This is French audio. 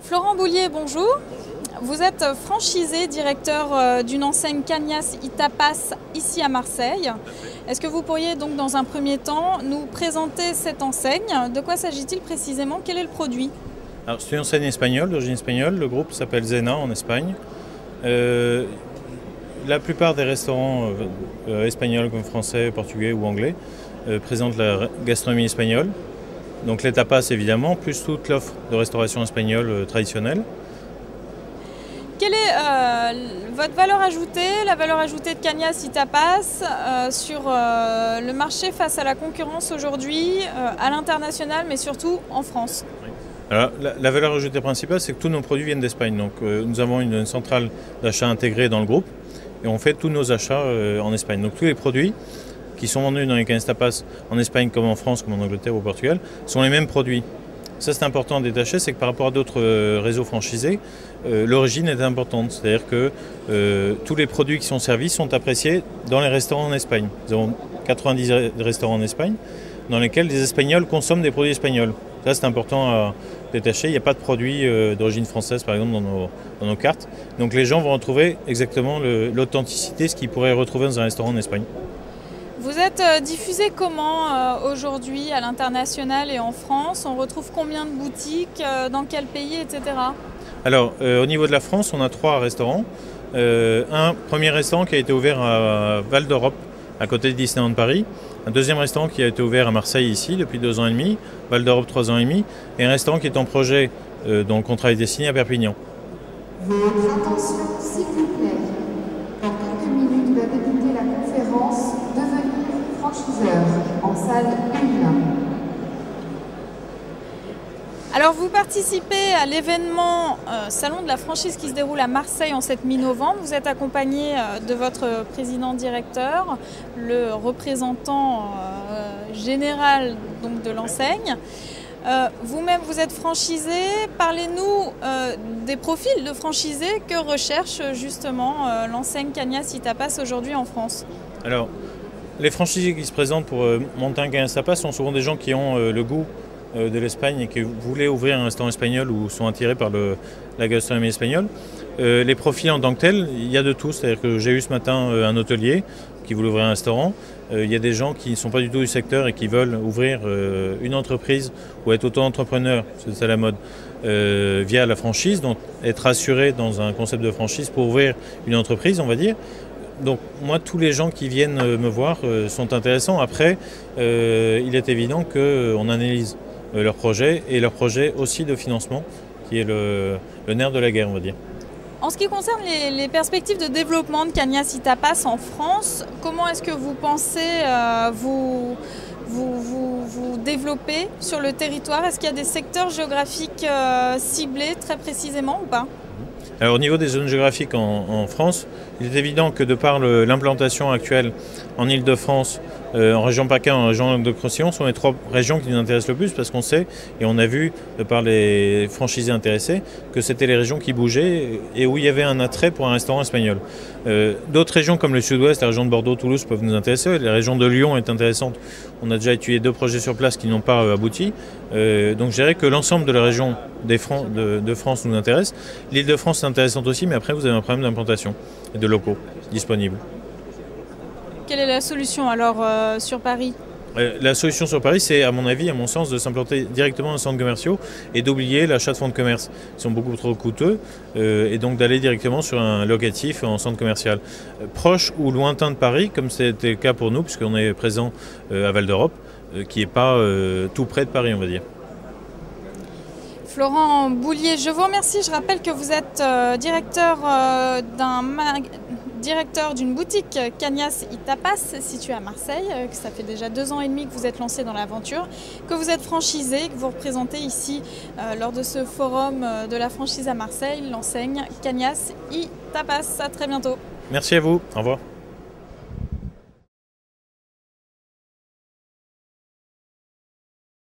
Florent Boulier, bonjour. Vous êtes franchisé, directeur d'une enseigne Cagnas y Tapas ici à Marseille. Est-ce que vous pourriez donc dans un premier temps nous présenter cette enseigne? De quoi s'agit-il précisément? Quel est le produit? Alors, c'est une enseigne espagnole, d'origine espagnole. Le groupe s'appelle Zena en Espagne. La plupart des restaurants espagnols comme français, portugais ou anglais présentent la gastronomie espagnole. Donc les tapas évidemment, plus toute l'offre de restauration espagnole traditionnelle. Quelle est votre valeur ajoutée, la valeur ajoutée de Cagnas y Tapas sur le marché face à la concurrence aujourd'hui, à l'international mais surtout en France? Alors, la valeur ajoutée principale, c'est que tous nos produits viennent d'Espagne. Donc nous avons une centrale d'achat intégrée dans le groupe et on fait tous nos achats en Espagne. Donc tous les produits qui sont vendus dans les Cagnas Tapas en Espagne comme en France, comme en Angleterre ou au Portugal, sont les mêmes produits. Ça c'est important à détacher, c'est que par rapport à d'autres réseaux franchisés, l'origine est importante. C'est-à-dire que tous les produits qui sont servis sont appréciés dans les restaurants en Espagne. Nous avons 90 restaurants en Espagne dans lesquels les Espagnols consomment des produits espagnols. Ça c'est important à détacher. Il n'y a pas de produits d'origine française par exemple dans nos cartes. Donc les gens vont retrouver exactement l'authenticité, ce qu'ils pourraient retrouver dans un restaurant en Espagne. Vous êtes diffusé comment aujourd'hui à l'international et en France? On retrouve combien de boutiques? Dans quel pays, etc. Alors, au niveau de la France, on a 3 restaurants. Un premier restaurant qui a été ouvert à Val d'Europe, à côté de Disneyland Paris. Un deuxième restaurant qui a été ouvert à Marseille, ici, depuis 2 ans et demi. Val d'Europe, 3 ans et demi. Et un restaurant qui est en projet, dont le contrat est destiné à Perpignan. Votre attention, s'il vous plaît. Dans quelques minutes va débuter la conférence Devenir franchiseur en salle 1. Alors vous participez à l'événement Salon de la franchise qui se déroule à Marseille en cette mi-novembre. Vous êtes accompagné de votre président-directeur, le représentant général donc, de l'enseigne. Vous-même vous êtes franchisé. Parlez-nous des profils de franchisés que recherche justement l'enseigne Cagnas y Tapas aujourd'hui en France. Alors, les franchisés qui se présentent pour monter un Cagnas Tapas sont souvent des gens qui ont le goût de l'Espagne et qui voulaient ouvrir un restaurant espagnol ou sont attirés par la gastronomie espagnole. Les profils en tant que tels, il y a de tout. C'est-à-dire que j'ai eu ce matin un hôtelier qui voulait ouvrir un restaurant. Il y a des gens qui ne sont pas du tout du secteur et qui veulent ouvrir une entreprise ou être auto-entrepreneur, c'est la mode, via la franchise, donc être assuré dans un concept de franchise pour ouvrir une entreprise, on va dire. Donc moi, tous les gens qui viennent me voir sont intéressants. Après, il est évident qu'on analyse leur projet et leur projet aussi de financement, qui est le nerf de la guerre, on va dire. En ce qui concerne les perspectives de développement de Cagnas y Tapas en France, comment est-ce que vous pensez vous développer sur le territoire? Est-ce qu'il y a des secteurs géographiques ciblés très précisément ou pas? Alors, au niveau des zones géographiques en France, il est évident que de par l'implantation actuelle en Île-de-France, en région PACA, en région Languedoc-Roussillon, sont les 3 régions qui nous intéressent le plus parce qu'on sait, et on a vu de par les franchisés intéressés, que c'était les régions qui bougeaient et où il y avait un attrait pour un restaurant espagnol. D'autres régions comme le sud-ouest, la région de Bordeaux, Toulouse peuvent nous intéresser. La région de Lyon est intéressante. On a déjà étudié 2 projets sur place qui n'ont pas abouti. Donc je dirais que l'ensemble de la région de France nous intéresse. L'Île-de-France est intéressante aussi, mais après vous avez un problème d'implantation et de locaux disponibles. Quelle est la solution alors sur Paris? La solution sur Paris, c'est à mon avis, à mon sens, de s'implanter directement dans les centres commerciaux et d'oublier l'achat de fonds de commerce. Ils sont beaucoup trop coûteux et donc d'aller directement sur un locatif en centre commercial. Proche ou lointain de Paris, comme c'était le cas pour nous, puisqu'on est présent à Val d'Europe, qui n'est pas tout près de Paris, on va dire. Florent Boulier, je vous remercie. Je rappelle que vous êtes directeur d'une boutique Cagnas y Tapas située à Marseille, que ça fait déjà 2 ans et demi que vous êtes lancé dans l'aventure, que vous êtes franchisé, que vous représentez ici lors de ce forum de la franchise à Marseille, l'enseigne Cagnas y Tapas. À très bientôt. Merci à vous. Au revoir.